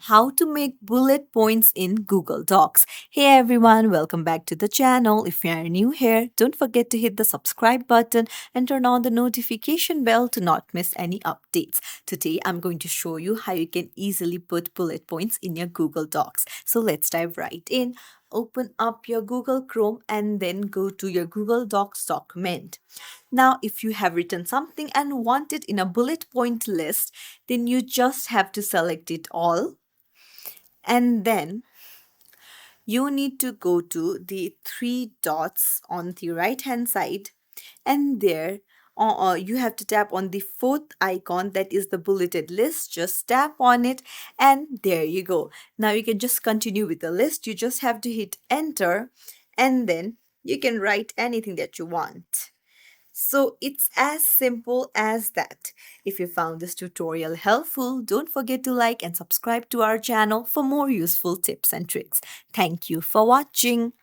how to make bullet points in Google Docs. Hey everyone, welcome back to the channel. If you are new here, don't forget to hit the subscribe button and turn on the notification bell to not miss any updates. Today I'm going to show you how you can easily put bullet points in your Google Docs. So let's dive right in. Open up your Google Chrome and then go to your Google Docs document. Now, if you have written something and want it in a bullet point list, then you just have to select it all, and then you need to go to the three dots on the right hand side, and there you have to tap on the fourth icon, that is the bulleted list. Just tap on it and there you go. Now you can just continue with the list. You just have to hit enter and then you can write anything that you want. So it's as simple as that. If you found this tutorial helpful, don't forget to like and subscribe to our channel for more useful tips and tricks. Thank you for watching.